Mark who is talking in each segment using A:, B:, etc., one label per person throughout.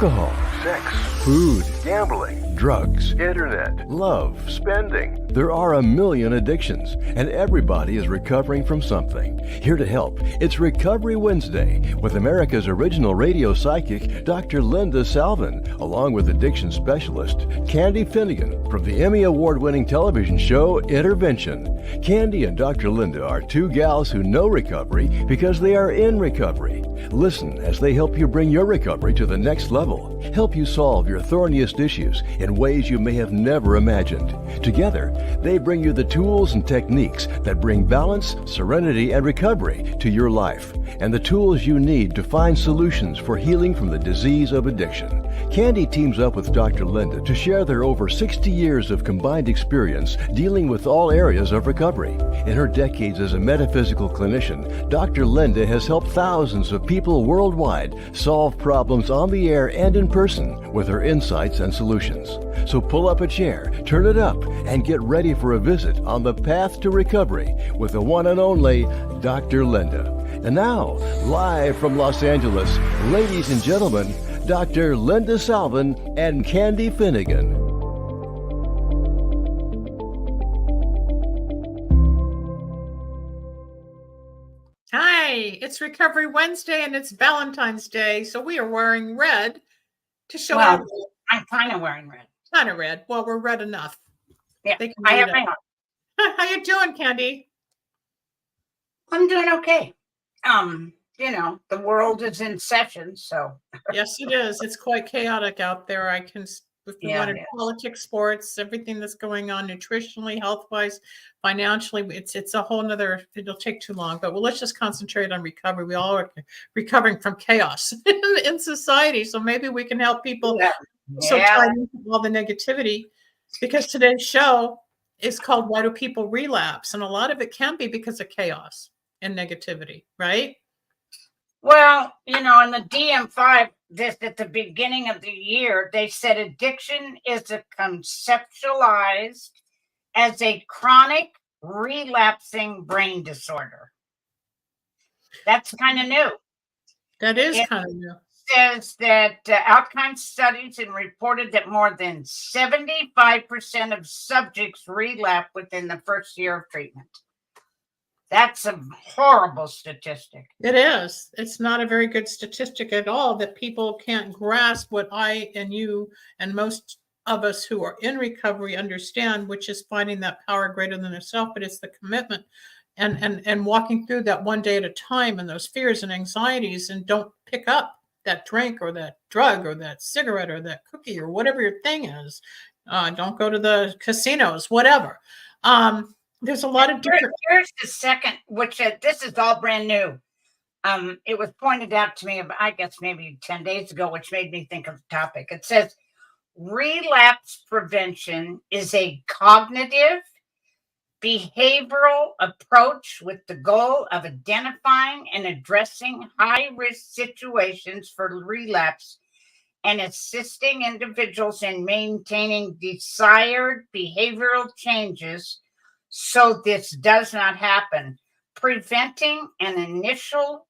A: alcohol,
B: sex,
A: food,
B: gambling,
A: drugs,
B: internet,
A: love.
B: spending.
A: There are a million addictions, and everybody is recovering from something. Here to help, it's Recovery Wednesday with America's original radio psychic, Dr. Linda Salvin, along with addiction specialist Candy Finnegan from the Emmy Award-winning television show Intervention. Candy and Dr. Linda are two gals who know recovery because they are in recovery. Listen as they help you bring your recovery to the next level, help you solve your thorniest issues in ways you may have never imagined. Together, they bring you the tools and techniques that bring balance, serenity, and recovery to your life, and the tools you need to find solutions for healing from the disease of addiction. Candy teams up with Dr. Linda to share their over 60 years of combined experience dealing with all areas of recovery. In her decades as a metaphysical clinician, Dr. Linda has helped thousands of people worldwide solve problems on the air and in person with her insights and solutions. So pull up a chair, turn it up, and get ready for a visit on the path to recovery with the one and only Dr. Linda. And now, live from Los Angeles, ladies and gentlemen, Dr. Linda Salvin and Candy Finnegan.
C: Hi, it's Recovery Wednesday and it's Valentine's Day, so we are wearing red to show
D: Well, I'm kind of wearing red.
C: kind of red. Well, we're red enough.
D: Yeah,
C: They can
D: I
C: read
D: have
C: it.
D: my own.
C: How you doing, Candy?
D: I'm doing okay. The world is in session, so
C: Yes, it is. It's quite chaotic out there. If we
D: Yeah,
C: wanted
D: it is.
C: politics, sports, everything that's going on nutritionally, health-wise, financially, it's a whole nother, it'll take too long. But let's just concentrate on recovery. We all are recovering from chaos in society. So maybe we can help people so tied into all the negativity, because today's show is called Why Do People Relapse? And a lot of it can be because of chaos and negativity, right?
D: Well, in the DM5, this at the beginning of the year, they said addiction is conceptualized as a chronic relapsing brain disorder. That's kind of new.
C: That is
D: It
C: kind of new.
D: says that outcome studies and reported that more than 75% of subjects relapse within the first year of treatment. That's a horrible statistic.
C: It is. It's not a very good statistic at all that people can't grasp what I and you and most of us who are in recovery understand, which is finding that power greater than yourself, but it's the commitment and walking through that one day at a time and those fears and anxieties, and don't pick up that drink or that drug or that cigarette or that cookie or whatever your thing is. Don't go to the casinos, whatever. There's a lot of different.
D: Here's the second, which this is all brand new. It was pointed out to me, I guess maybe 10 days ago, which made me think of the topic. It says relapse prevention is a cognitive, behavioral approach with the goal of identifying and addressing high-risk situations for relapse and assisting individuals in maintaining desired behavioral changes so this does not happen, preventing an initial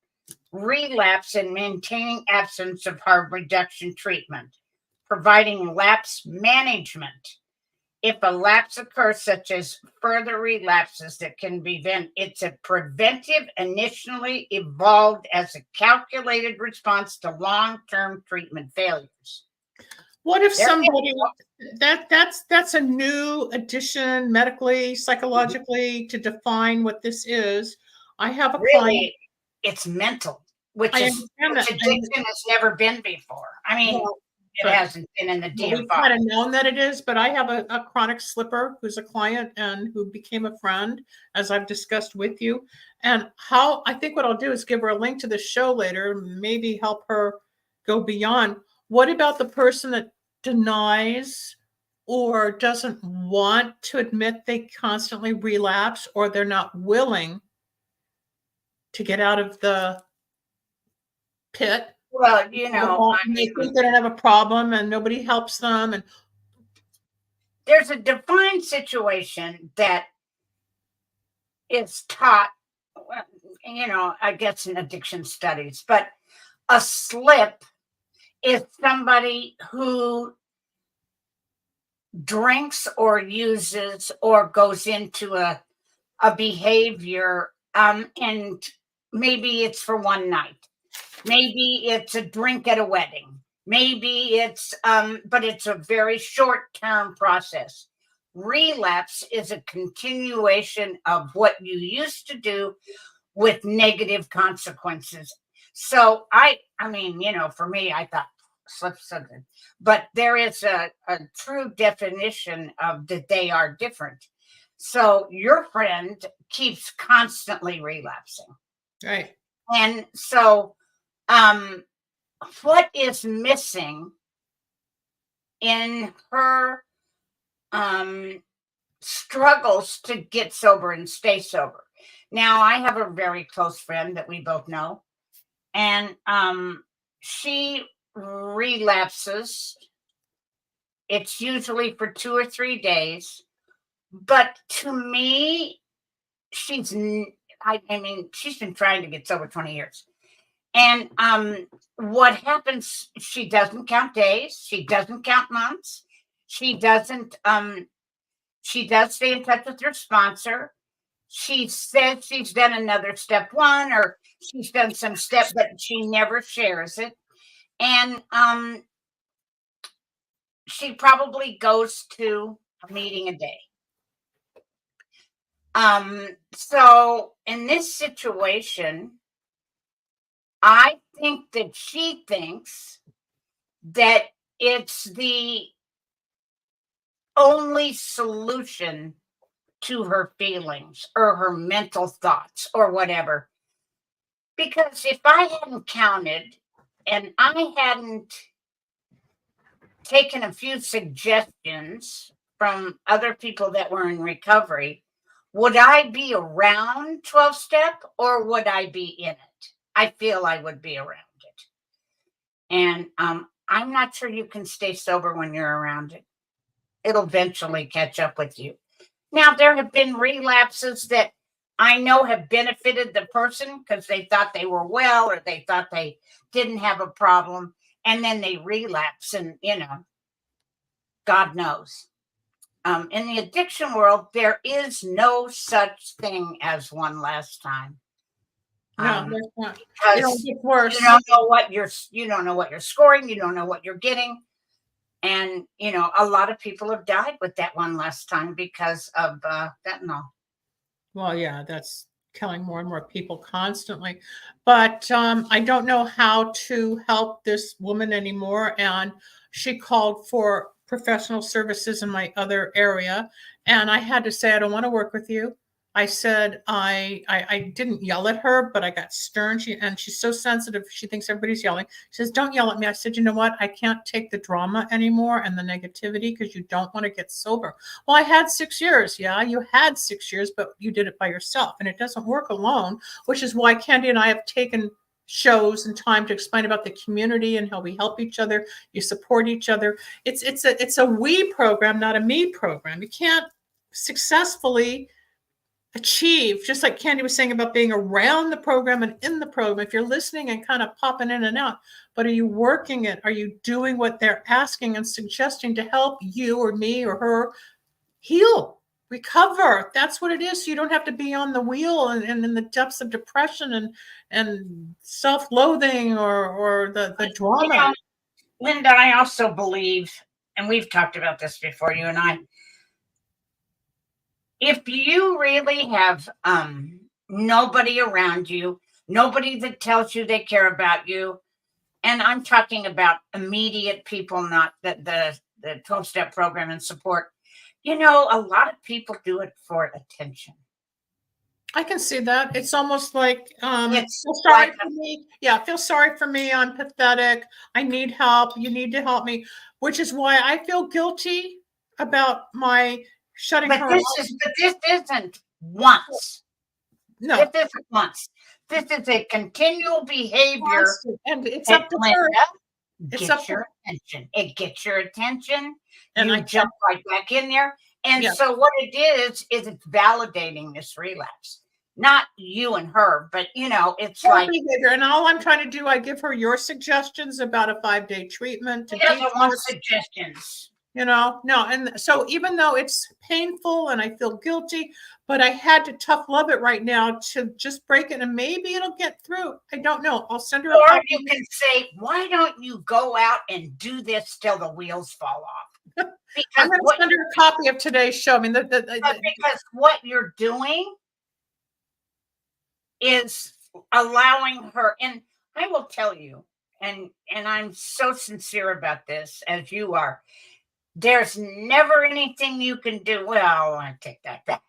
D: relapse and maintaining absence of harm reduction treatment, providing lapse management. If a lapse occurs, such as further relapses that can prevent, it's a preventive, initially evolved as a calculated response to long-term treatment failures.
C: What if somebody that's a new addition medically, psychologically to define what this is? I have a client.
D: Really, it's mental, which addiction has never been before. I mean, it hasn't been in the DM5.
C: We've kind of known that it is, but I have a chronic slipper who's a client and who became a friend, as I've discussed with you. And how I think what I'll do is give her a link to the show later, maybe help her go beyond. What about the person that denies or doesn't want to admit they constantly relapse, or they're not willing to get out of the pit?
D: Well,
C: they think they don't have a problem and nobody helps them. And
D: there's a defined situation that is taught, I guess in addiction studies, but a slip is somebody who drinks or uses or goes into a behavior, and maybe it's for one night. Maybe it's a drink at a wedding. Maybe it's, but it's a very short-term process. Relapse is a continuation of what you used to do with negative consequences. So I mean, for me, I thought slip something, but there is a true definition of that they are different. So your friend keeps constantly relapsing.
C: Right.
D: And so, what is missing in her struggles to get sober and stay sober? Now, I have a very close friend that we both know, and she relapses. It's usually for 2 or 3 days, but to me, she's I mean, she's been trying to get sober 20 years. And what happens, she doesn't count days, she doesn't count months, she doesn't she does stay in touch with her sponsor. She says she's done another step 1 or she's done some step, but she never shares it. And she probably goes to a meeting a day. So in this situation, I think that she thinks that it's the only solution to her feelings or her mental thoughts or whatever. Because if I hadn't counted and I hadn't taken a few suggestions from other people that were in recovery, would I be around 12 step or would I be in it? I feel I would be around it. And I'm not sure you can stay sober when you're around it. It'll eventually catch up with you. Now, there have been relapses that I know have benefited the person because they thought they were well or they thought they didn't have a problem. And then they relapse and, God knows. In the addiction world, there is no such thing as one last time.
C: No, there's not.
D: Because
C: It gets worse.
D: you don't know what you're scoring, you don't know what you're getting. And a lot of people have died with that one last time because of fentanyl.
C: Well, yeah, that's killing more and more people constantly. But I don't know how to help this woman anymore. And she called for professional services in my other area. And I had to say, I don't want to work with you. I said, I didn't yell at her, but I got stern. She's so sensitive. She thinks everybody's yelling. She says, don't yell at me. I said, you know what? I can't take the drama anymore and the negativity because you don't want to get sober. Well, I had 6 years. Yeah, you had 6 years, but you did it by yourself. And it doesn't work alone, which is why Candy and I have taken shows and time to explain about the community and how we help each other. You support each other. It's a we program, not a me program. You can't successfully achieve, just like Candy was saying about being around the program and in the program, if you're listening and kind of popping in and out, but are you working it? Are you doing what they're asking and suggesting to help you or me or her heal, recover? That's what it is. So you don't have to be on the wheel and in the depths of depression and self-loathing or the drama.
D: Linda, I also believe, and we've talked about this before, you and I, if you really have nobody around you, nobody that tells you they care about you, and I'm talking about immediate people, not the 12-step program and support, a lot of people do it for attention.
C: I can see that. It's almost like feel
D: sorry
C: for me. Yeah, feel sorry for me. I'm pathetic. I need help. You need to help me, which is why I feel guilty about my shutting her off.
D: But this isn't once.
C: No.
D: This isn't once. This is a continual behavior.
C: And it's up to her.
D: Gets your attention. It gets your attention.
C: And
D: I jump right back in there. And so what it is it's validating this relapse. not you and her, but it's
C: Her
D: like
C: behavior. And all I'm trying to do, I give her your suggestions about a 5-day treatment to
D: she doesn't want
C: detox.
D: suggestions.
C: No. And so even though it's painful and I feel guilty, but I had to tough love it right now to just break it, and maybe it'll get through. I don't know. I'll send her a
D: Or
C: copy.
D: you can say, why don't you go out and do this till the wheels fall off?
C: I'm
D: Because
C: going to send her a copy of today's show. I mean,
D: because what you're doing is allowing her, and I will tell you, and I'm so sincere about this as you are. There's never anything you can do. Well, I take that back.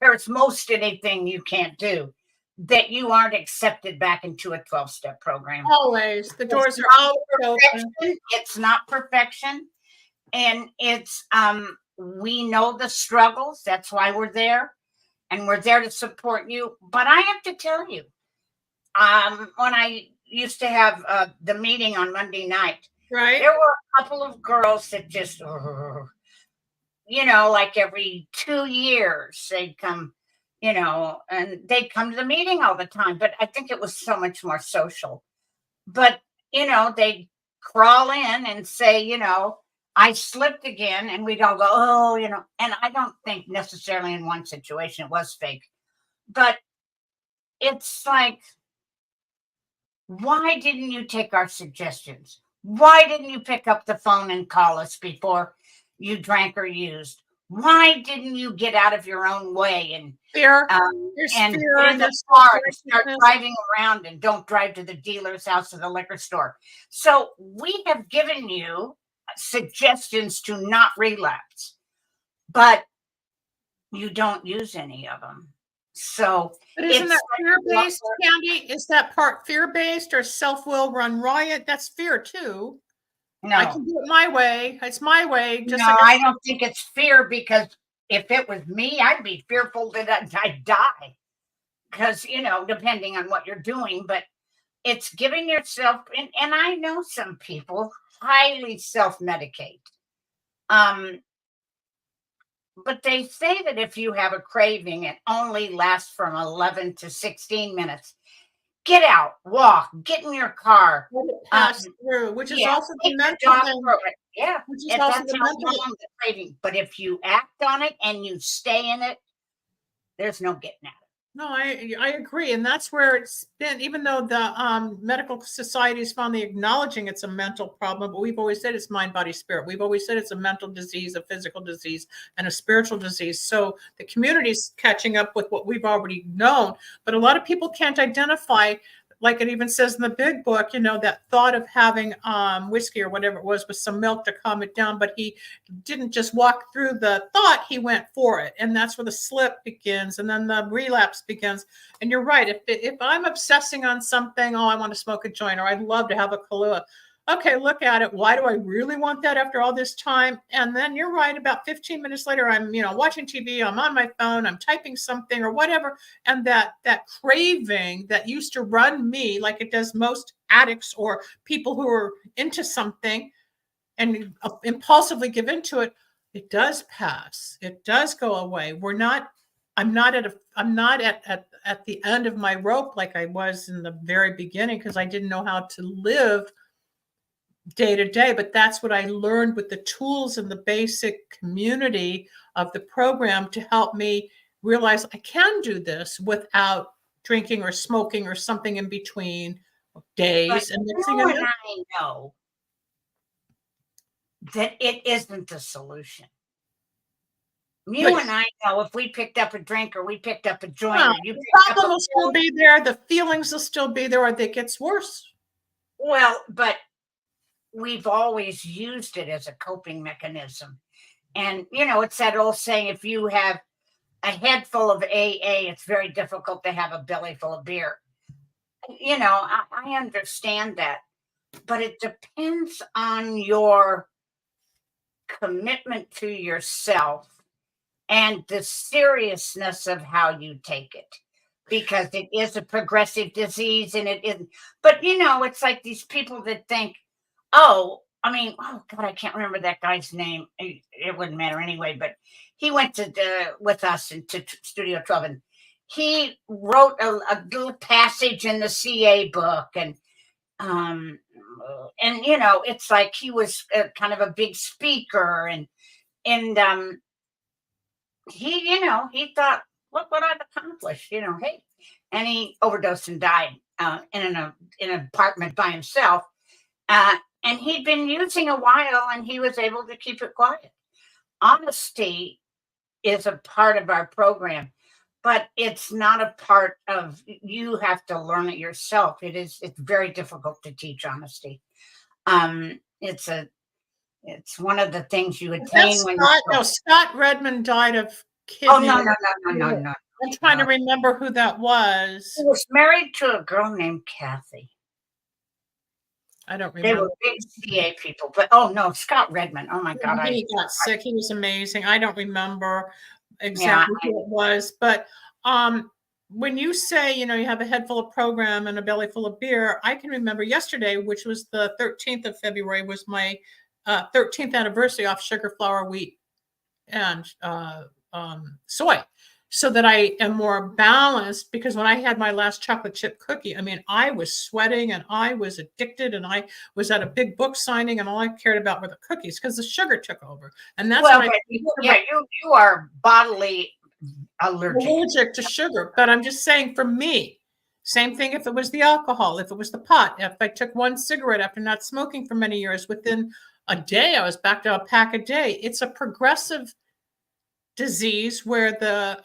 D: There's most anything you can't do that you aren't accepted back into a 12-step program.
C: always. The doors are always open.
D: It's not perfection. And it's we know the struggles. That's why we're there. And we're there to support you. But I have to tell you, when I used to have the meeting on Monday night,
C: Right.
D: there were a couple of girls that just, like every 2 years they'd come, and they'd come to the meeting all the time. But I think it was so much more social. But, they'd crawl in and say, I slipped again. And we'd all go, oh, and I don't think necessarily in one situation it was fake. But it's like, why didn't you take our suggestions? Why didn't you pick up the phone and call us before you drank or used? Why didn't you get out of your own way and
C: Fear.
D: and
C: fear,
D: get in the
C: there's
D: car and start
C: self-righteousness.
D: driving around and don't drive to the dealer's house or the liquor store? So we have given you suggestions to not relapse, but you don't use any of them. So
C: But isn't
D: it's
C: that
D: like
C: fear-based, Candy? Is that part fear-based or self-will run riot? That's fear too. I
D: no,
C: can do it my way. It's my way. Just
D: no,
C: like
D: I don't think it's fear, because if it was me, I'd be fearful that I'd die. Because, depending on what you're doing, but it's giving yourself, and I know some people highly self-medicate. But they say that if you have a craving, it only lasts from 11 to 16 minutes. Get out, walk, get in your car.
C: let it pass through, which is also the
D: take your
C: mental
D: dog
C: thing.
D: for it. Yeah,
C: Which is
D: and
C: also
D: that's
C: the
D: how
C: mental.
D: long the craving. But if you act on it and you stay in it, there's no getting at it.
C: No, I agree, and that's where it's been. Even though the medical societies finally acknowledging it's a mental problem, but we've always said it's mind, body, spirit. We've always said it's a mental disease, a physical disease, and a spiritual disease. So the community's catching up with what we've already known, but a lot of people can't identify. Like it even says in the big book, that thought of having whiskey or whatever it was with some milk to calm it down, but he didn't just walk through the thought, he went for it. And that's where the slip begins, and then the relapse begins. And you're right. If I'm obsessing on something, oh, I want to smoke a joint, or I'd love to have a Kahlua. Okay, look at it. Why do I really want that after all this time? And then you're right. About 15 minutes later, I'm, watching TV, I'm on my phone, I'm typing something or whatever. And that craving that used to run me like it does most addicts or people who are into something and impulsively give into it, it does pass. It does go away. I'm not at the end of my rope like I was in the very beginning, because I didn't know how to live day to day. But that's what I learned with the tools and the basic community of the program to help me realize I can do this without drinking or smoking or something in between days.
D: But
C: And
D: you and I know that it isn't the solution. You and I know if we picked up a drink or we picked up a joint, or you
C: the
D: picked up
C: problem will still be there. The feelings will still be there, or it gets worse.
D: well, but we've always used it as a coping mechanism. And, it's that old saying, if you have a head full of AA, it's very difficult to have a belly full of beer. I understand that, but it depends on your commitment to yourself and the seriousness of how you take it, because it is a progressive disease and it isn't. But, it's like these people that think, oh God, I can't remember that guy's name. It wouldn't matter anyway, but he went with us into Studio 12, and he wrote a little passage in the CA book, and it's like he was kind of a big speaker, and he thought, look what I've accomplished, hey, and he overdosed and died in an apartment by himself, and he'd been using a while, and he was able to keep it quiet. Honesty is a part of our program, but it's not a part of, you have to learn it yourself. It's very difficult to teach honesty. It's one of the things you attain when
C: Scott Redmond died of kidney.
D: Oh, no.
C: I'm trying to remember who that was.
D: He was married to a girl named Kathy.
C: I don't remember.
D: They were big CA people, but oh no, Scott Redmond. Oh my God.
C: He got sick. He was amazing. I don't remember exactly who it was, but when you say, you have a head full of program and a belly full of beer, I can remember yesterday, which was the 13th of February, was my 13th anniversary off sugar, flour, wheat, and soy, so that I am more balanced. Because when I had my last chocolate chip cookie, I mean, I was sweating and I was addicted, and I was at a big book signing, and all I cared about were the cookies because the sugar took over. And that's
D: you are bodily allergic
C: to sugar. But I'm just saying, for me, same thing if it was the alcohol, if it was the pot, if I took one cigarette after not smoking for many years, within a day I was back to a pack a day. It's a progressive disease where the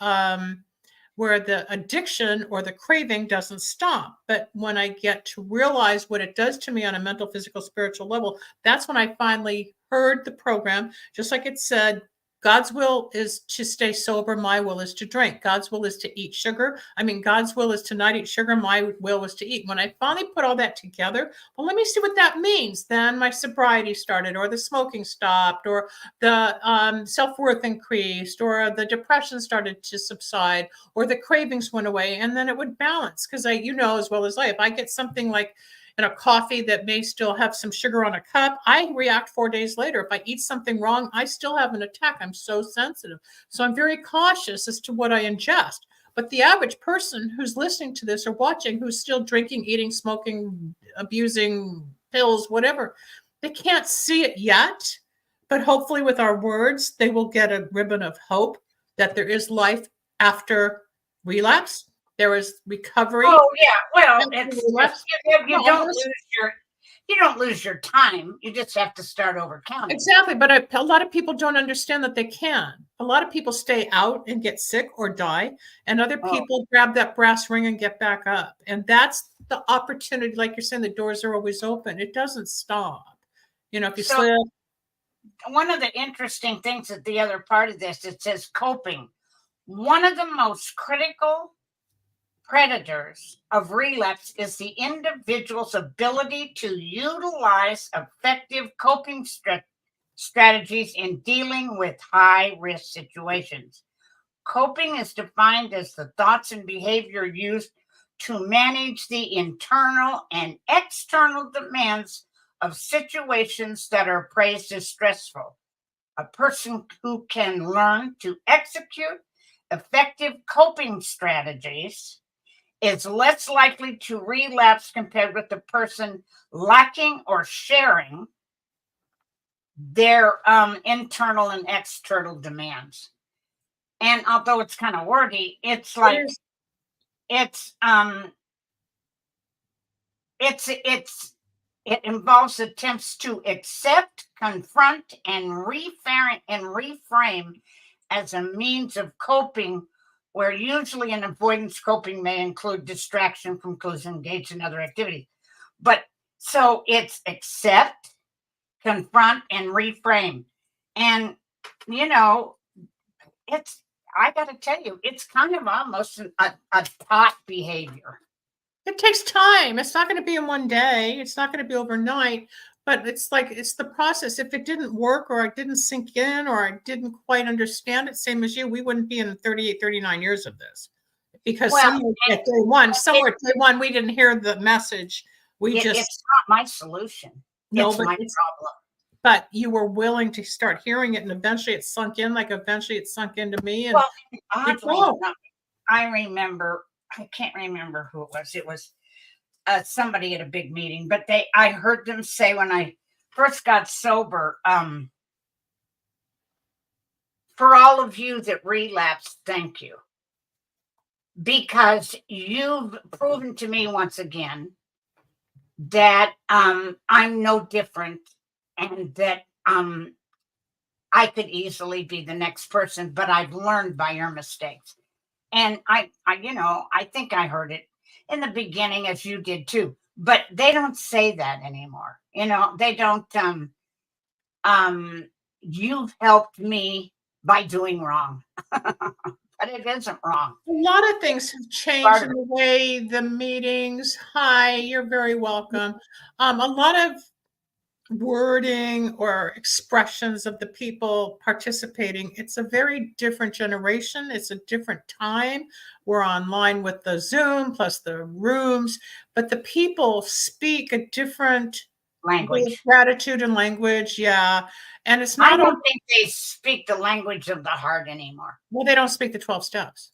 C: addiction or the craving doesn't stop. But when I get to realize what it does to me on a mental, physical, spiritual level, that's when I finally heard the program. Just like it said, God's will is to stay sober. My will is to drink. God's will is to eat sugar. God's will is to not eat sugar. My will is to eat. When I finally put all that together, well, let me see what that means. Then my sobriety started, or the smoking stopped, or the self-worth increased, or the depression started to subside, or the cravings went away, and then it would balance. Because as well as if I get something like in a coffee that may still have some sugar on a cup, I react 4 days later. If I eat something wrong, I still have an attack. I'm so sensitive. So I'm very cautious as to what I ingest. But the average person who's listening to this or watching, who's still drinking, eating, smoking, abusing pills, whatever, they can't see it yet. But hopefully with our words, they will get a ribbon of hope that there is life after relapse. There is recovery.
D: Oh yeah, well, you don't lose your time. You just have to start over counting.
C: Exactly, but a lot of people don't understand that they can. A lot of people stay out and get sick or die, and other people grab that brass ring and get back up. And that's the opportunity. Like you're saying, the doors are always open. It doesn't stop. If you slip.
D: One of the interesting things at the other part of this, it says coping. One of the most critical predators of relapse is the individual's ability to utilize effective coping strategies in dealing with high-risk situations. Coping is defined as the thoughts and behavior used to manage the internal and external demands of situations that are appraised as stressful. A person who can learn to execute effective coping strategies is less likely to relapse compared with the person lacking or sharing their internal and external demands. And although it's kind of wordy, it's like it involves attempts to accept, confront, and reframe as a means of coping, where usually an avoidance coping may include distraction from those engaged in other activities. But so it's accept, confront, and reframe. And, I got to tell you, it's kind of almost a taught behavior.
C: It takes time. It's not going to be in one day. It's not going to be overnight. But it's the process. If it didn't work, or it didn't sink in, or I didn't quite understand it, same as you, we wouldn't be in 38, 39 years of this. Because somewhere at day one, we didn't hear the message. It's
D: not my solution. It's my problem.
C: But you were willing to start hearing it, and eventually it sunk in, like eventually it sunk into me. And
D: I remember, I can't remember who it was. It was somebody at a big meeting, but I heard them say when I first got sober, for all of you that relapsed, thank you. Because you've proven to me once again that I'm no different, and that I could easily be the next person, but I've learned by your mistakes. And I I think I heard it in the beginning as you did too, but they don't say that anymore. They don't you've helped me by doing wrong. But it isn't wrong.
C: A lot of things have changed
D: Part
C: in
D: of
C: the way the meetings. Hi, you're very welcome. A lot of wording or expressions of the people participating. It's a very different generation. It's a different time. We're online with the Zoom plus the rooms, but the people speak a different
D: language.
C: gratitude and language. Yeah. And it's
D: I
C: not,
D: don't think they speak the language of the heart anymore.
C: well, they don't speak the 12 steps.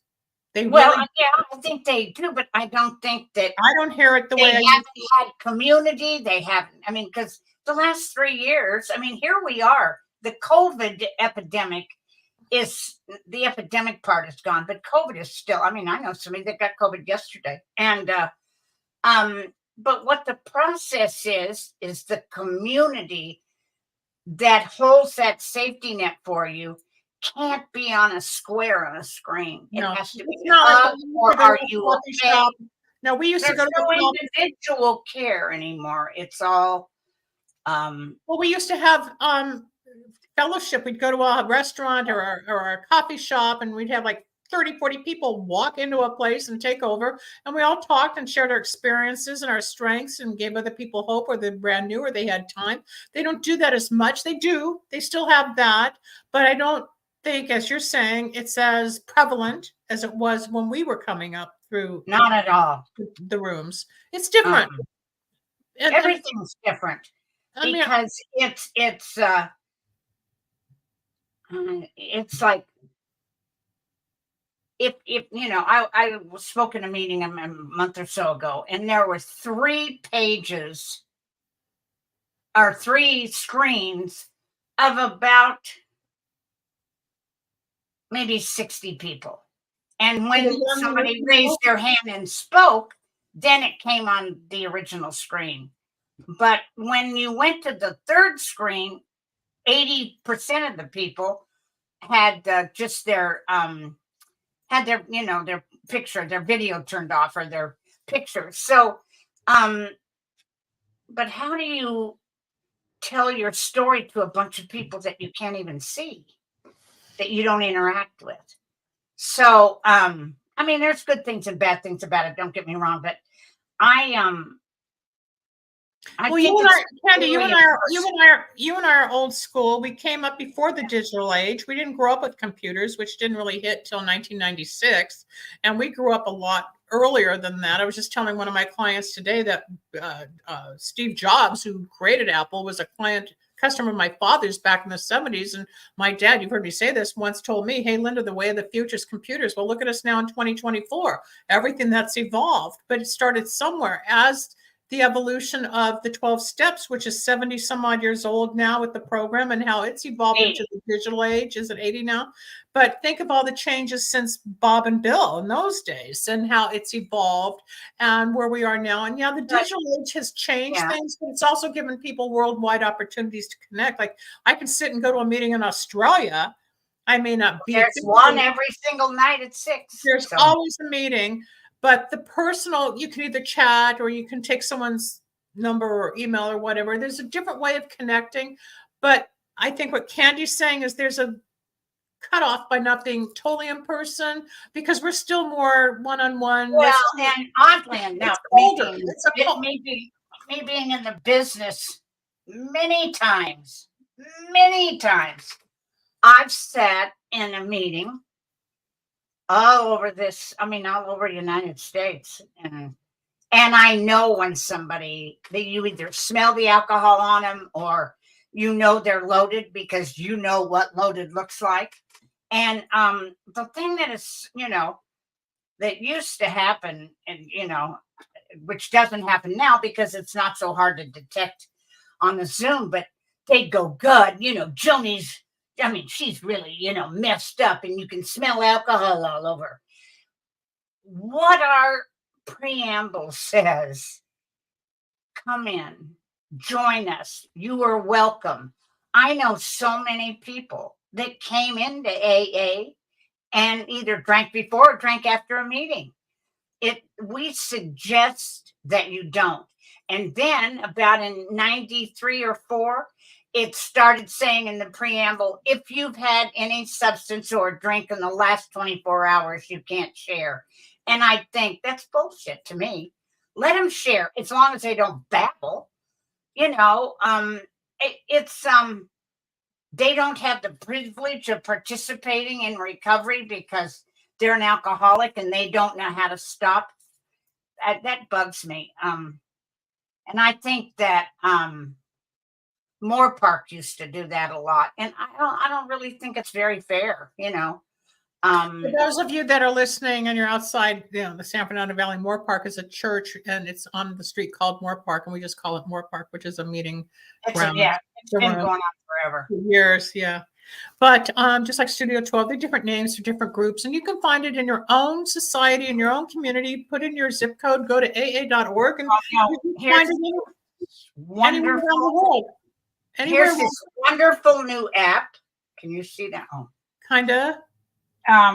C: They
D: Well,
C: really,
D: yeah, I think they do, but I don't think that
C: I don't hear it the
D: they
C: way I
D: haven't had community. They haven't, I mean, because the last 3 years, I mean, here we are. The COVID epidemic the epidemic part is gone, but COVID is still, I mean, I know somebody that got COVID yesterday. And but what the process is the community that holds that safety net for you can't be on a square on a screen. It
C: No,
D: has to be
C: it's not like
D: or are you okay?
C: shop. No, we used to
D: There's
C: go to
D: no
C: the
D: individual care anymore. It's all
C: well, we used to have fellowship. We'd go to a restaurant or a coffee shop, and we'd have like 30, 40 people walk into a place and take over. And we all talked and shared our experiences and our strengths and gave other people hope, or they're brand new or they had time. They don't do that as much. They do. They still have that. But I don't think, as you're saying, it's as prevalent as it was when we were coming up through
D: not at all
C: the rooms. It's different.
D: Everything's different because it's like if I spoke in a meeting a month or so ago, and there were 3 pages or 3 screens of about maybe 60 people. And when somebody raised their hand and spoke, then it came on the original screen. But when you went to the 3rd screen, 80% of the people had just their their picture, their video turned off, or their picture. So but how do you tell your story to a bunch of people that you can't even see, that you don't interact with? So I mean, there's good things and bad things about it, don't get me wrong, but
C: well, you and I, Candy, you and I are old school. We came up before the digital age. We didn't grow up with computers, which didn't really hit till 1996, and we grew up a lot earlier than that. I was just telling one of my clients today that Steve Jobs, who created Apple, was a customer of my father's back in the 70s. And my dad, you've heard me say this, once told me, hey, Linda, the way of the future is computers. Well, look at us now in 2024, everything that's evolved, but it started somewhere as the evolution of the 12 steps, which is 70 some odd years old now with the program, and how it's evolved into the digital age. Is it 80 now? But think of all the changes since Bob and Bill in those days, and how it's evolved and where we are now. And yeah, the digital age has changed things, but it's also given people worldwide opportunities to connect. Like I can sit and go to a meeting in Australia. I may not be.
D: There's one every single night at 6.
C: There's always a meeting. But the personal, you can either chat or you can take someone's number or email or whatever. There's a different way of connecting. But I think what Candy's saying is there's a cutoff by not being totally in person, because we're still more one-on-one.
D: Well, and oddly enough, me being in the business many times, I've sat in a meeting all over the United States. And I know when you either smell the alcohol on them, or they're loaded, because you know what loaded looks like. And the thing that is, that used to happen, and which doesn't happen now because it's not so hard to detect on the Zoom, but they'd go, "Good, Joni's, I mean, she's really, messed up, and you can smell alcohol all over." What our preamble says, come in, join us, you are welcome. I know so many people that came into AA and either drank before or drank after a meeting. We suggest that you don't. And then about in 93 or 4, it started saying in the preamble, if you've had any substance or drink in the last 24 hours, you can't share. And I think that's bullshit to me. Let them share as long as they don't babble. They don't have the privilege of participating in recovery because they're an alcoholic and they don't know how to stop. That bugs me. And I think that Moore Park used to do that a lot, and I don't really think it's very fair.
C: For those of you that are listening and you're outside, the San Fernando Valley, Moore Park is a church, and it's on the street called Moore Park, and we just call it Moore Park, which is a meeting ground.
D: It's been going on forever.
C: Years, yeah. But just like Studio 12, they're different names for different groups, and you can find it in your own society, in your own community. Put in your zip code, go to aa.org, and you can find it anywhere around the world.
D: Here's this wonderful new app. Can you see that? Oh,
C: kinda.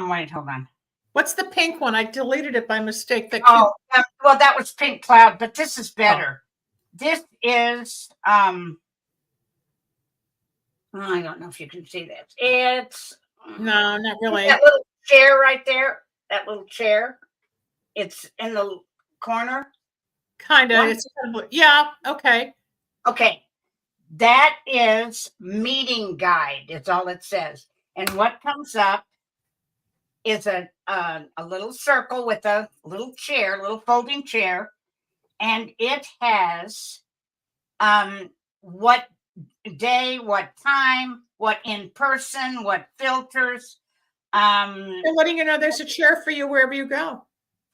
D: Wait, hold on.
C: What's the pink one? I deleted it by mistake.
D: Well, that was Pink Cloud, but this is better. This is I don't know if you can see that. It's
C: no, not really.
D: That little chair right there. That little chair. It's in the corner.
C: Kinda. Yeah. Okay.
D: Okay. That is meeting guide. It's all it says. And what comes up is a little circle with a little chair, little folding chair, and it has what day, what time, what in person, what filters.
C: They're letting you know there's a chair for you wherever you go.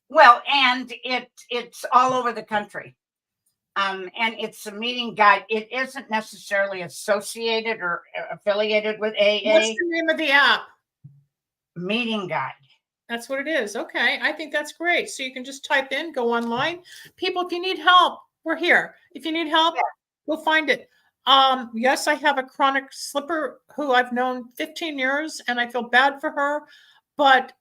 D: Well, and it's all over the country. And it's a meeting guide. It isn't necessarily associated or affiliated with AA.
C: What's the name of the app?
D: Meeting guide.
C: That's what it is. Okay. I think that's great. So you can just type in, go online. People, if you need help, we're here. If you need help, we'll find it. Yes, I have a chronic slipper who I've known 15 years, and I feel bad for her, but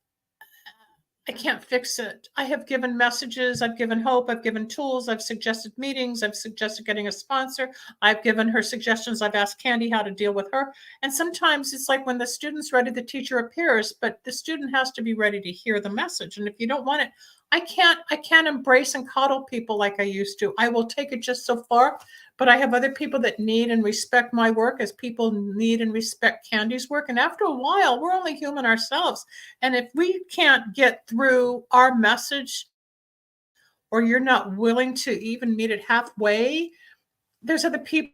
C: I can't fix it. I have given messages. I've given hope. I've given tools. I've suggested meetings. I've suggested getting a sponsor. I've given her suggestions. I've asked Candy how to deal with her. And sometimes it's like when the student's ready, the teacher appears, but the student has to be ready to hear the message. And if you don't want it, I can't embrace and coddle people like I used to. I will take it just so far, but I have other people that need and respect my work as people need and respect Candy's work. And after a while, we're only human ourselves. And if we can't get through our message, or you're not willing to even meet it halfway, there's other people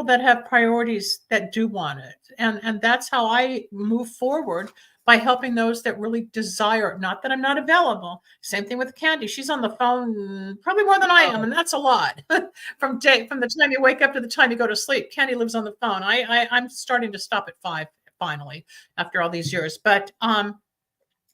C: that have priorities that do want it. And that's how I move forward, by helping those that really desire it. Not that I'm not available. Same thing with Candy. She's on the phone probably more than I am, and that's a lot. From the time you wake up to the time you go to sleep, Candy lives on the phone. I'm starting to stop at 5 finally after all these years. But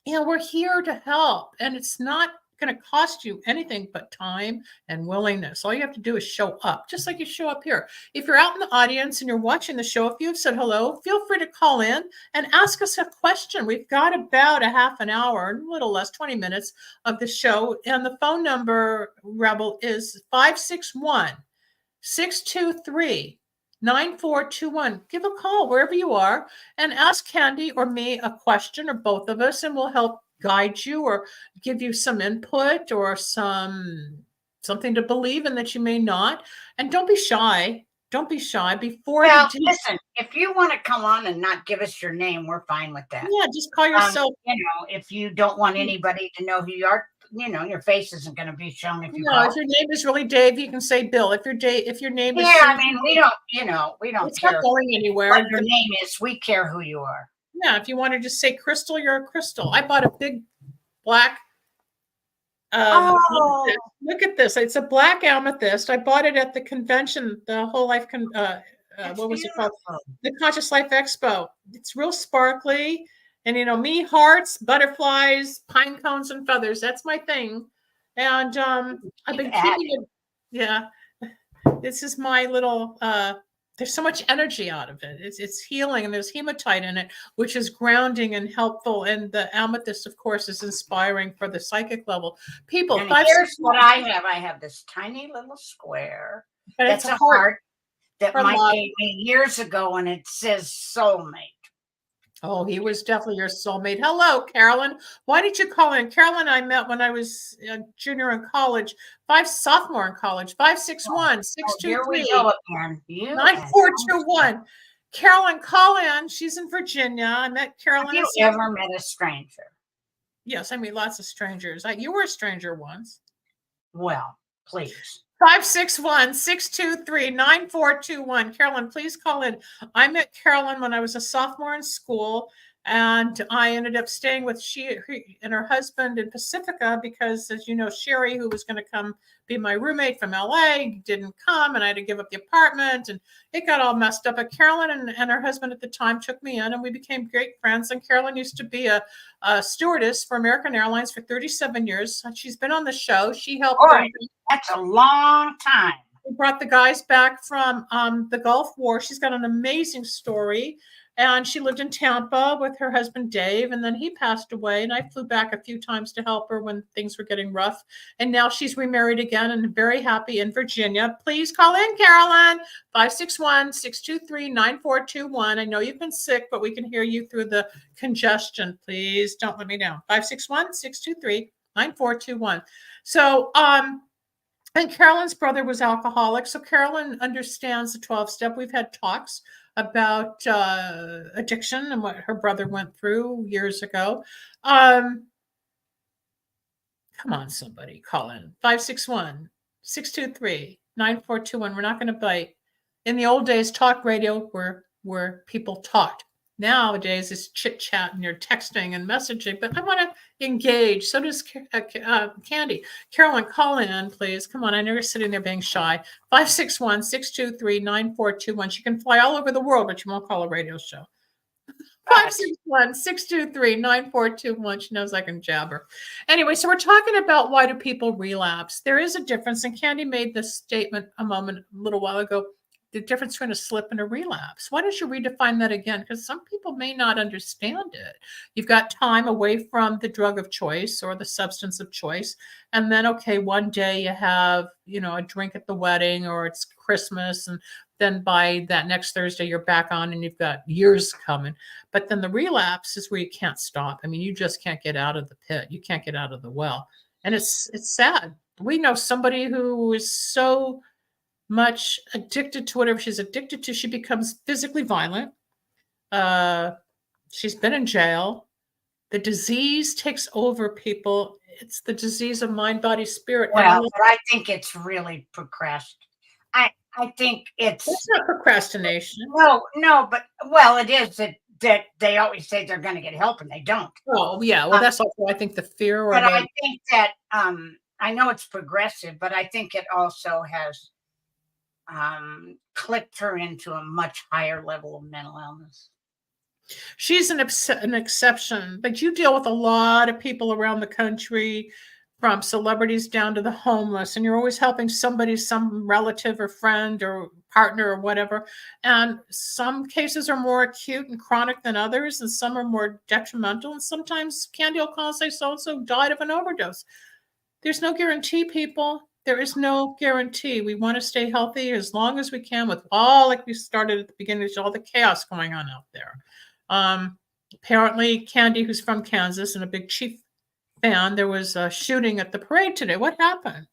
C: we're here to help, and it's not going to cost you anything but time and willingness. All you have to do is show up, just like you show up here. If you're out in the audience and you're watching the show, if you've said hello, feel free to call in and ask us a question. We've got about a half an hour, a little less, 20 minutes of the show. And the phone number, Rebel, is 561-623-9421. Give a call wherever you are and ask Candy or me a question, or both of us, and we'll help guide you or give you some input or something to believe in that you may not. And don't be shy. Don't be shy.
D: Listen, if you want to come on and not give us your name, we're fine with that.
C: Yeah, just call yourself.
D: If you don't want anybody to know who you are, your face isn't going to be shown if you call.
C: If your name is really Dave, you can say Bill. If your name is
D: we don't
C: it's
D: care
C: not going anywhere.
D: What your name is. We care who you are.
C: Yeah, if you want to just say Crystal, you're a Crystal. I bought a big black
D: Oh,
C: Look at this. It's a black amethyst. I bought it at the convention, the Whole Life,
D: it's
C: what was it called?
D: beautiful.
C: The Conscious Life Expo. It's real sparkly. And, me, hearts, butterflies, pine cones, and feathers. That's my thing. And I've been keeping it. Yeah. This is my little, there's so much energy out of it. It's healing, and there's hematite in it, which is grounding and helpful. And the amethyst, of course, is inspiring for the psychic level. People,
D: And here's what I have. I have this tiny little square.
C: but
D: That's
C: it's
D: a heart that
C: for
D: Mike
C: love.
D: gave me years ago, and it says soulmate.
C: Oh, he was definitely your soulmate. Hello, Carolyn. Why did you call in? Carolyn, I met when I was a junior in college, sophomore in college, 561
D: Here we
C: 623
D: go again.
C: 9421. Carolyn, call in. She's in Virginia. I met Carolyn.
D: Have you ever met a stranger?
C: Yes, I meet lots of strangers. You were a stranger once.
D: Well, please.
C: 561-623-9421. Carolyn, please call in. I met Carolyn when I was a sophomore in school, and I ended up staying with she and her husband in Pacifica because, as you know, Sherry, who was going to come be my roommate from LA, didn't come, and I had to give up the apartment, and it got all messed up. But Carolyn and her husband at the time took me in, and we became great friends. And Carolyn used to be a stewardess for American Airlines for 37 years. She's been on the show. She helped.
D: That's a long time.
C: We brought the guys back from the Gulf War. She's got an amazing story. And she lived in Tampa with her husband, Dave. And then he passed away. And I flew back a few times to help her when things were getting rough. And now she's remarried again and very happy in Virginia. Please call in, Carolyn, 561-623-9421. I know you've been sick, but we can hear you through the congestion. Please don't let me down. 561-623-9421. So, and Carolyn's brother was alcoholic. So Carolyn understands the 12-step. We've had talks about addiction and what her brother went through years ago. Come on, somebody, call in. 561-623-9421. We're not going to bite. In the old days, talk radio where people talked. Nowadays, it's chit chat and you're texting and messaging, but I want to engage. So does Candy. Carolyn, call in, please. Come on. I know you're sitting there being shy. 561-623-9421. She can fly all over the world, but you won't call a radio show. 561-623-9421. She knows I can jabber. Anyway, so we're talking about why do people relapse? There is a difference, and Candy made this statement a little while ago. The difference between a slip and a relapse. Why don't you redefine that again? Because some people may not understand it. You've got time away from the drug of choice or the substance of choice. And then, okay, one day you have, a drink at the wedding or it's Christmas. And then by that next Thursday, you're back on and you've got years coming. But then the relapse is where you can't stop. I mean, you just can't get out of the pit. You can't get out of the well. And it's sad. We know somebody who is so much addicted to whatever she's addicted to, she becomes physically violent. She's been in jail. The disease takes over people. It's the disease of mind, body, spirit.
D: Well, but I think it's really I think it's
C: not procrastination.
D: No, but it is that they always say they're going to get help and they don't.
C: Oh, yeah. Well, that's also, I think, the fear.
D: But I think that I know it's progressive, but I think it also has clicked her into a much higher level of mental illness.
C: She's an exception, but you deal with a lot of people around the country, from celebrities down to the homeless, and you're always helping somebody, some relative or friend or partner or whatever. And some cases are more acute and chronic than others, and some are more detrimental. And sometimes Candy will call and say, so-and-so died of an overdose. There's no guarantee, people. There is no guarantee. We want to stay healthy as long as we can with all, like we started at the beginning, all the chaos going on out there. Apparently, Candy, who's from Kansas and a big Chief fan, there was a shooting at the parade today. What happened?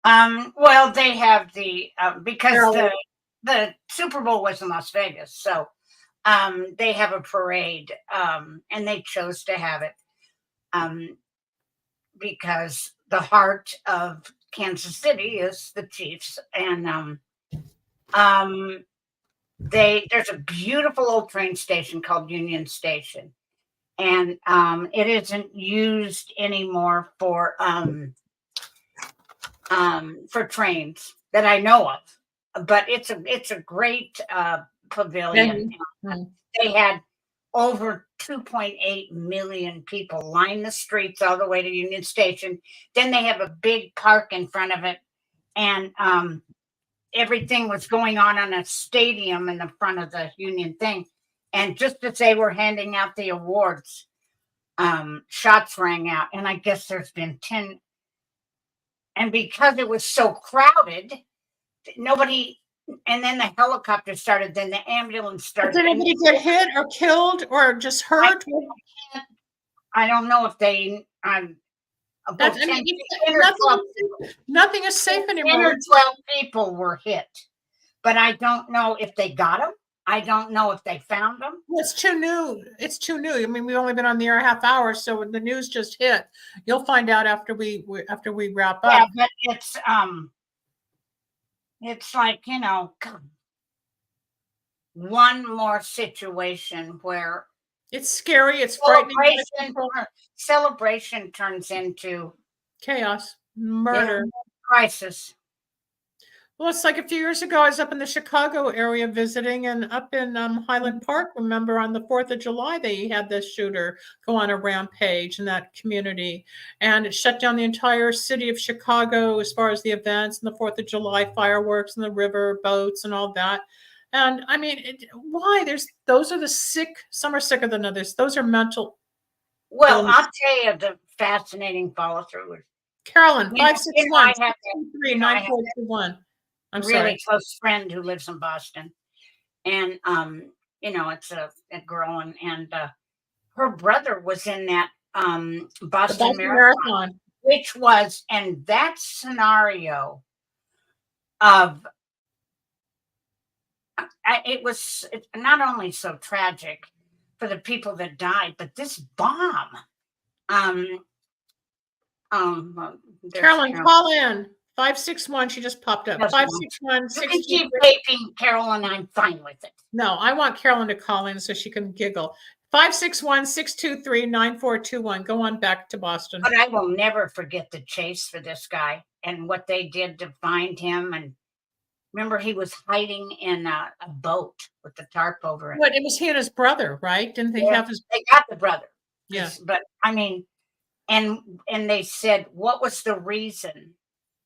D: Well, they have because the Super Bowl was in Las Vegas, so they have a parade, and they chose to have it because the heart of Kansas City is the Chiefs, and there's a beautiful old train station called Union Station, and it isn't used anymore for trains that I know of. But it's a great pavilion.
C: Mhm.
D: They had over 2.8 million people line the streets all the way to Union Station. Then they have a big park in front of it, and everything was going on a stadium in the front of the Union thing. And just as they were handing out the awards, shots rang out, and I guess there's been 10. And because it was so crowded, nobody. And then the helicopter started. Then the ambulance started.
C: Did anybody get hit or killed or just hurt?
D: I don't know if they.
C: That's, I mean, nothing is safe
D: 10
C: anymore.
D: or 12 people were hit, but I don't know if they got them. I don't know if they found them.
C: Well, it's too new. It's too new. I mean, we've only been on the air a half hour, so when the news just hit, you'll find out after we wrap up.
D: Yeah, but it's like, one more situation where
C: it's scary. It's frightening.
D: Celebration turns into
C: chaos, murder,
D: crisis.
C: Well, it's like a few years ago, I was up in the Chicago area visiting, and up in Highland Park, remember on the 4th of July, they had this shooter go on a rampage in that community, and it shut down the entire city of Chicago as far as the events and the 4th of July fireworks and the river boats and all that. And I mean, why? Those are the sick. Some are sicker than others. Those are mental.
D: Well, I'll tell you the fascinating follow through.
C: Carolyn, 561-623-9421. I'm
D: really
C: sorry.
D: Close friend who lives in Boston, and it's a girl, and her brother was in that Boston Marathon, which was, and that scenario of it was not only so tragic for the people that died, but this bomb.
C: Carolyn, call in. 561, she just popped up. 561
D: You can keep vaping, Carolyn. I'm fine with it.
C: No, I want Carolyn to call in so she can giggle. 561-623-9421. Go on back to Boston.
D: But I will never forget the chase for this guy and what they did to find him. And remember, he was hiding in a boat with the tarp over it.
C: But it was he and his brother, right? Didn't they have his?
D: They got the brother.
C: Yes.
D: But I mean, and they said, what was the reason?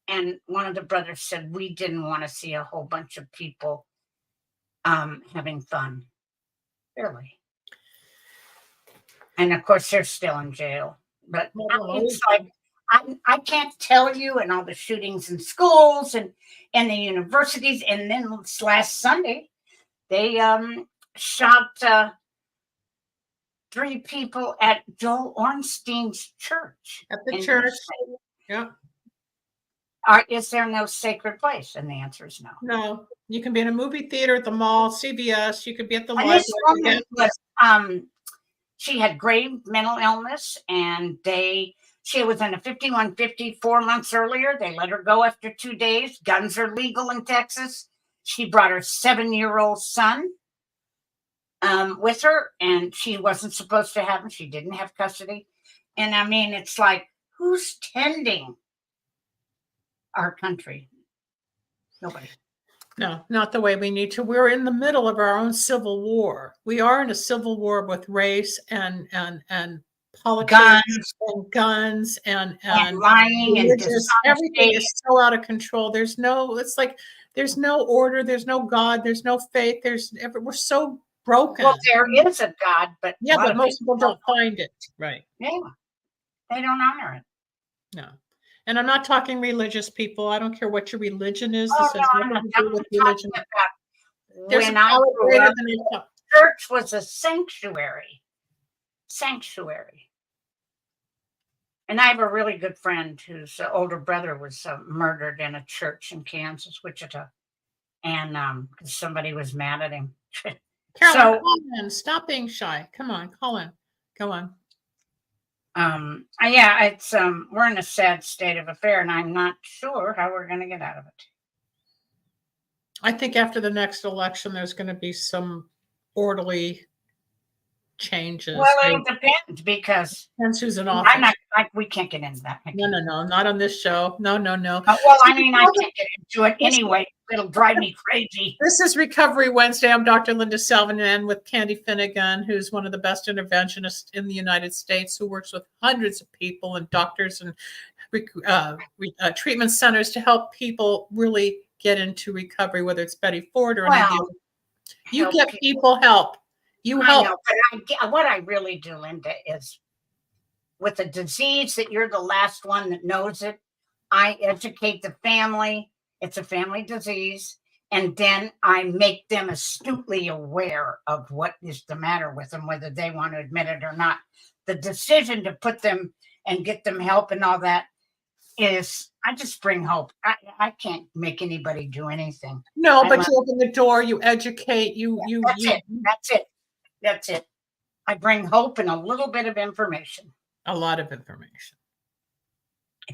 D: And one of the brothers said, we didn't want to see a whole bunch of people having fun. Really. And of course, they're still in jail. But it's like, I can't tell you, and all the shootings in schools and the universities. And then last Sunday, they shot 3 people at Joel Ornstein's church.
C: At the church. Yeah.
D: Is there no sacred place? And the answer is no.
C: No. You can be in a movie theater, at the mall, CVS. You could be at the
D: library. This woman was, she had grave mental illness, and she was in a 5150 4 months earlier. They let her go after 2 days. Guns are legal in Texas. She brought her 7-year-old son with her, and she wasn't supposed to have him. She didn't have custody. And I mean, it's like, who's tending our country? Nobody.
C: No, not the way we need to. We're in the middle of our own civil war. We are in a civil war with race and politics, guns and
D: lying and
C: everything is so out of control. There's no order, there's no God, there's no faith, we're so broken.
D: Well, there is a God, but
C: but most people don't find it. Right.
D: Yeah. They don't honor it.
C: No. And I'm not talking religious people. I don't care what your religion is.
D: This has nothing to do with religion. When I grew up, church was a sanctuary. And I have a really good friend whose older brother was murdered in a church in Kansas, Wichita, and because somebody was mad at him.
C: Carolyn, call in. Stop being shy. Come on, call in. Go on.
D: It's we're in a sad state of affair, and I'm not sure how we're going to get out of it.
C: I think after the next election, there's going to be some orderly changes.
D: Well, it depends because
C: Depends who's in
D: I'm
C: office.
D: not. We can't get into that.
C: No, not on this show. No.
D: Well, I mean, I can't get into it anyway. It'll drive me crazy.
C: This is Recovery Wednesday. I'm Dr. Linda Salvin, and with Candy Finnegan, who's one of the best interventionists in the United States, who works with hundreds of people and doctors and treatment centers to help people really get into recovery, whether it's Betty Ford or any of the other. You get people help. You help.
D: I know, but what I really do, Linda, is with a disease that you're the last one that knows it, I educate the family. It's a family disease. And then I make them astutely aware of what is the matter with them, whether they want to admit it or not. The decision to put them and get them help and all that is, I just bring hope. I can't make anybody do anything.
C: No, but you open the door, you educate,
D: That's it. I bring hope and a little bit of information.
C: A lot of information.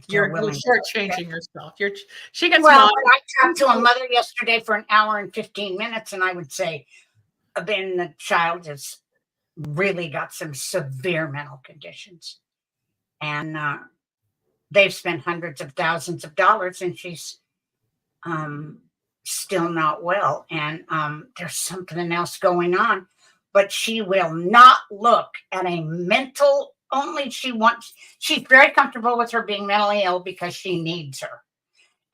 D: You're
C: shortchanging yourself. She gets
D: well. I talked to a mother yesterday for an hour and 15 minutes, and I would say, then the child has really got some severe mental conditions, and they've spent hundreds of thousands of dollars, and she's still not well, and there's something else going on, but she will not look at a mental. She's very comfortable with her being mentally ill because she needs her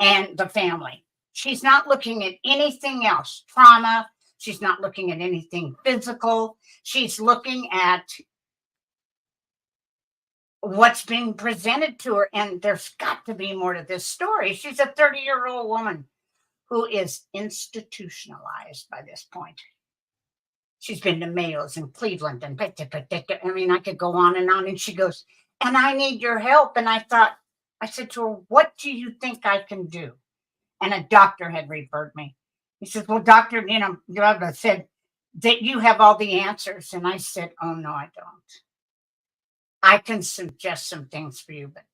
D: and the family. She's not looking at anything else, trauma. She's not looking at anything physical. She's looking at what's being presented to her. And there's got to be more to this story. She's a 30-year-old woman who is institutionalized by this point. She's been to Mayo's in Cleveland and I mean, I could go on. And she goes, and I need your help. And I said to her, what do you think I can do? And a doctor had referred me. He said, well, doctor, I said that you have all the answers. And I said, oh, no, I don't. I can suggest some things for you, but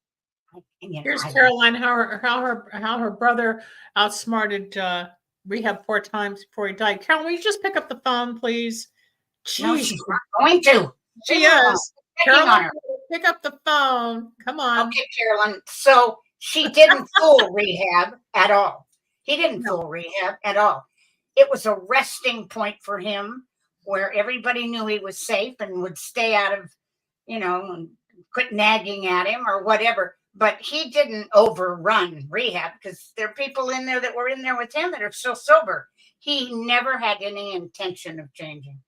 C: here's Caroline, how her brother outsmarted rehab 4 times before he died. Carol, will you just pick up the phone, please?
D: Jeez. No, she's not going to.
C: She is. Caroline, pick up the phone. Come on.
D: Okay, Carolyn. So she didn't fool rehab at all. He didn't fool rehab at all. It was a resting point for him where everybody knew he was safe and would stay out of, and quit nagging at him or whatever. But he didn't overrun rehab because there are people in there that were in there with him that are still sober. He never had any intention of changing.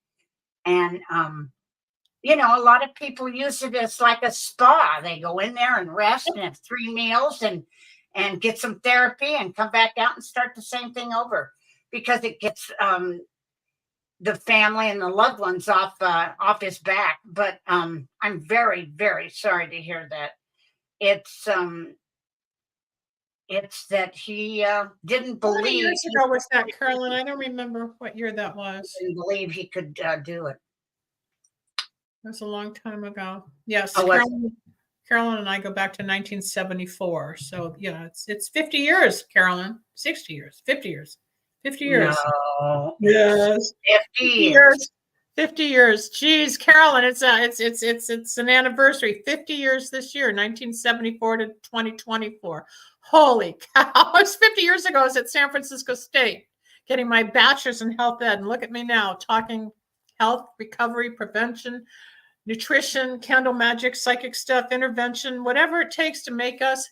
D: And, a lot of people use it as like a spa. They go in there and rest and have 3 meals and get some therapy and come back out and start the same thing over because it gets the family and the loved ones off his back. But I'm very, very sorry to hear that. It's that he didn't believe.
C: How many years ago was that, Carolyn? I don't remember what year that was.
D: Didn't believe he could do it.
C: It was a long time ago. Yes, Carolyn and I go back to 1974. So it's 50 years, Carolyn. 60 years, 50 years, 50 years.
D: No,
C: yes,
D: 50 years.
C: 50 years. Geez, Carolyn, it's an anniversary. 50 years this year, 1974 to 2024. Holy cow. It was 50 years ago. I was at San Francisco State getting my bachelor's in health ed. And look at me now, talking health, recovery, prevention, nutrition, candle magic, psychic stuff, intervention, whatever it takes to make us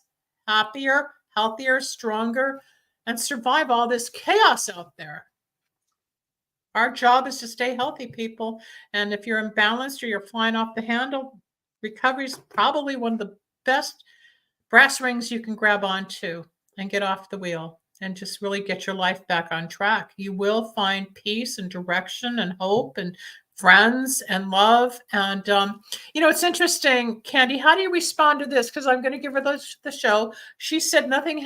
C: happier, healthier, stronger, and survive all this chaos out there. Our job is to stay healthy, people. And if you're imbalanced or you're flying off the handle, recovery is probably one of the best brass rings you can grab onto and get off the wheel and just really get your life back on track. You will find peace and direction and hope and friends and love. And, it's interesting, Candy, how do you respond to this? Because I'm going to give her the show. She said nothing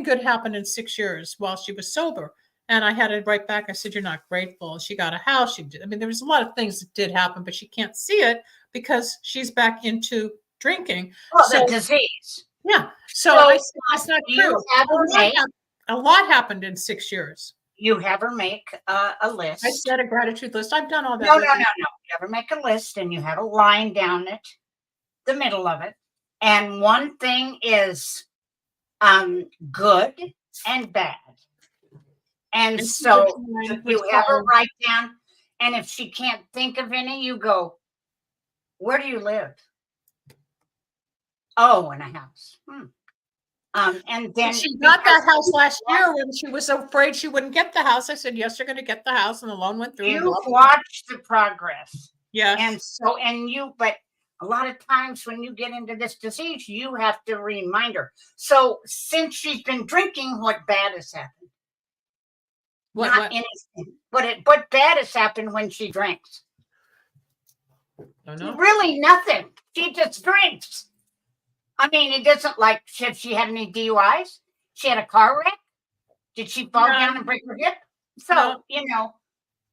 C: good happened in 6 years while she was sober. And I had it right back. I said, you're not grateful. She got a house. There was a lot of things that did happen, but she can't see it because she's back into drinking.
D: Well, the disease.
C: Yeah. So I said, that's not true. A lot happened in 6 years.
D: you have her make a list.
C: I said a gratitude list. I've done all that.
D: No. You have her make a list, and you have a line down it, the middle of it. And one thing is good and bad. And so you have her write down, and if she can't think of any, you go, where do you live? Oh, in a house. And then
C: she got that house last year when she was so afraid she wouldn't get the house. I said, yes, you're going to get the house. And the loan went through.
D: You watch the progress.
C: Yes.
D: But a lot of times when you get into this disease, you have to remind her. So since she's been drinking, what bad has happened? Not anything. What bad has happened when she drinks?
C: Don't know.
D: Really nothing. She just drinks. I mean, it doesn't like, have she had any DUIs? She had a car wreck? Did she fall down and break her hip? So,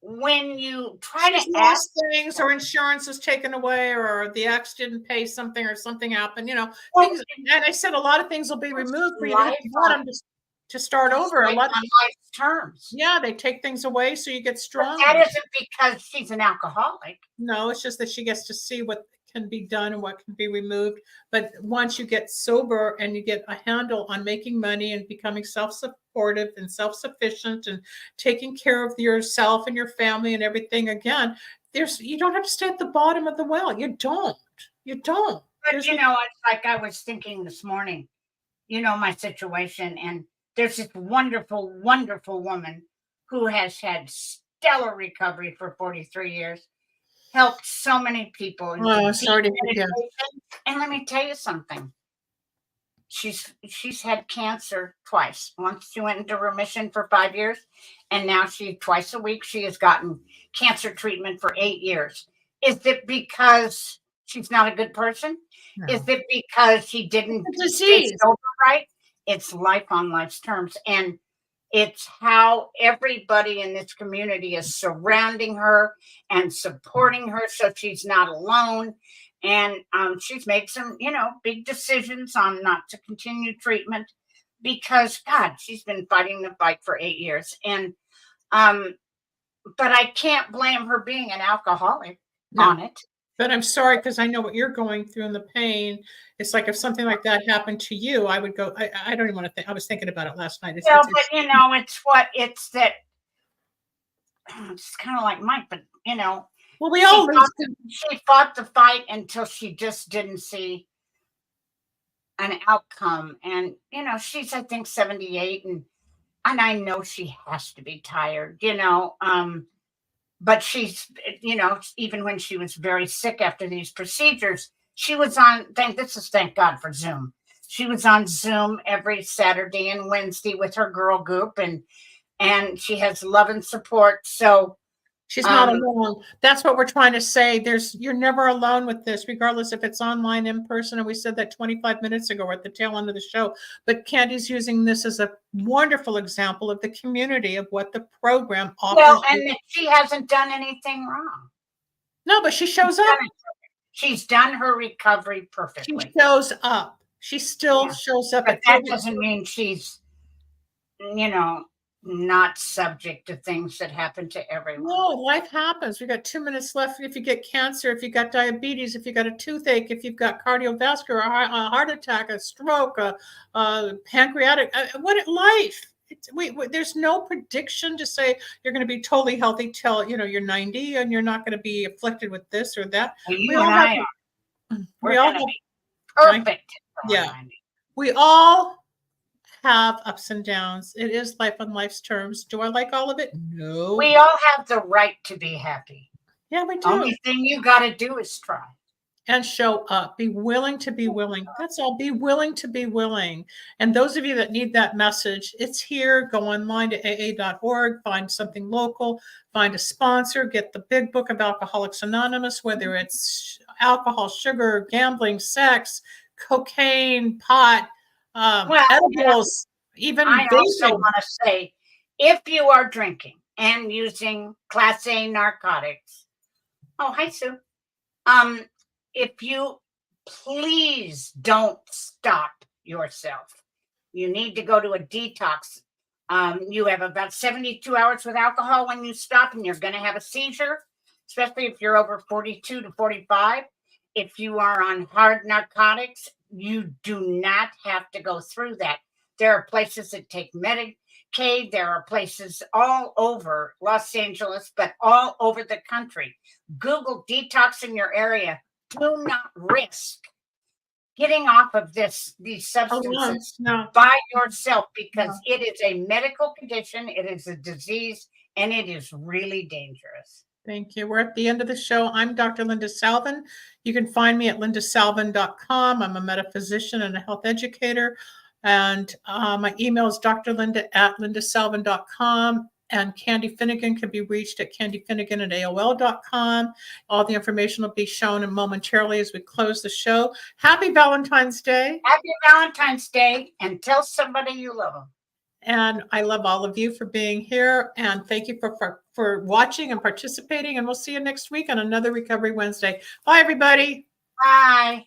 D: when you try to
C: ask things, or insurance is taken away, or the ex didn't pay something, or something happened, things, and I said a lot of things will be removed for you to start over. A lot
D: on life's terms.
C: Yeah, they take things away so you get strong.
D: That isn't because she's an alcoholic.
C: No, it's just that she gets to see what can be done and what can be removed. But once you get sober and you get a handle on making money and becoming self-supportive and self-sufficient and taking care of yourself and your family and everything, again, you don't have to stay at the bottom of the well. You don't. But
D: it's like I was thinking this morning, my situation, and there's this wonderful, wonderful woman who has had stellar recovery for 43 years. Helped so many people.
C: Sorry to hear.
D: And let me tell you something. She's had cancer twice. Once she went into remission for 5 years, and now twice a week she has gotten cancer treatment for 8 years. Is it because she's not a good person? No. Is it because she didn't stay sober right? It's life on life's terms, and it's how everybody in this community is surrounding her and supporting her so she's not alone. And she's made some, big decisions on not to continue treatment because, God, she's been fighting the fight for 8 years. And but I can't blame her being an alcoholic on it.
C: But I'm sorry, because I know what you're going through and the pain. It's like if something like that happened to you, I would go, I don't even want to think. I was thinking about it last night.
D: It's kind of like Mike, but,
C: well, we all
D: she fought the fight until she just didn't see an outcome. And, she's, I think, 78, and I know she has to be tired, but she's, even when she was very sick after these procedures, she was on, thank God for Zoom. She was on Zoom every Saturday and Wednesday with her girl group, and she has love and support. So
C: she's not alone. That's what we're trying to say. You're never alone with this, regardless if it's online, in person. And we said that 25 minutes ago at the tail end of the show. But Candy's using this as a wonderful example of the community, of what the program offers.
D: Well, and she hasn't done anything wrong.
C: No, but she shows up.
D: She's done her recovery perfectly.
C: She shows up. She still shows up.
D: But that doesn't mean she's, not subject to things that happen to everyone.
C: No, life happens. We got 2 minutes left. If you get cancer, if you got diabetes, if you got a toothache, if you've got cardiovascular, a heart attack, a stroke, a pancreatic, life. There's no prediction to say you're going to be totally healthy till you're 90 and you're not going to be afflicted with this or that.
D: We all have perfect.
C: Yeah, we all have ups and downs. It is life on life's terms. Do I like all of it? No.
D: We all have the right to be happy.
C: Yeah, we do.
D: Only thing you got to do is try.
C: And show up. Be willing to be willing. That's all. Be willing to be willing. And those of you that need that message, it's here. Go online to aa.org. Find something local. Find a sponsor. Get the big book of Alcoholics Anonymous, whether it's alcohol, sugar, gambling, sex, cocaine, pot, edibles, even
D: I also want to say, if you are drinking and using Class A narcotics, hi, Sue. If you please don't stop yourself. You need to go to a detox You have about 72 hours with alcohol when you stop, and you're going to have a seizure, especially if you're over 42 to 45. If you are on hard narcotics, you do not have to go through that. There are places that take Medicaid. There are places all over Los Angeles, but all over the country. Google detox in your area. Do not risk getting off of these substances by yourself, because it is a medical condition, it is a disease, and it is really dangerous.
C: Thank you. We're at the end of the show. I'm Dr. Linda Salvin. You can find me at lindasalvin.com. I'm a metaphysician and a health educator. And my email is drlinda@lindasalvin.com. And Candy Finnegan can be reached at candyfinnegan@aol.com. All the information will be shown momentarily as we close the show. Happy Valentine's Day.
D: Happy Valentine's Day, and tell somebody you love them.
C: And I love all of you for being here. And thank you for watching and participating. And we'll see you next week on another Recovery Wednesday. Bye, everybody.
D: Bye.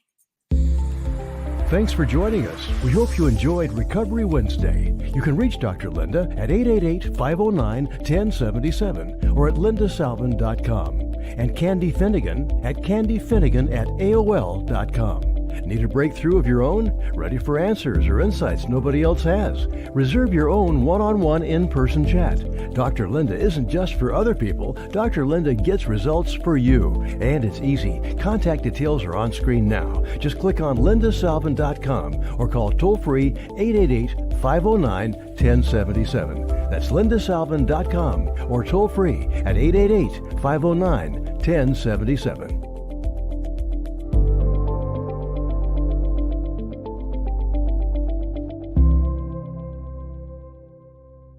A: Thanks for joining us. We hope you enjoyed Recovery Wednesday. You can reach Dr. Linda at 888-509-1077 or at lindasalvin.com and Candy Finnegan at candyfinnegan@aol.com. Need a breakthrough of your own? Ready for answers or insights nobody else has? Reserve your own one-on-one in-person chat. Dr. Linda isn't just for other people. Dr. Linda gets results for you. And it's easy. Contact details are on screen now. Just click on lindasalvin.com or call toll-free 888-509-1077. That's lindasalvin.com or toll-free at 888-509-1077.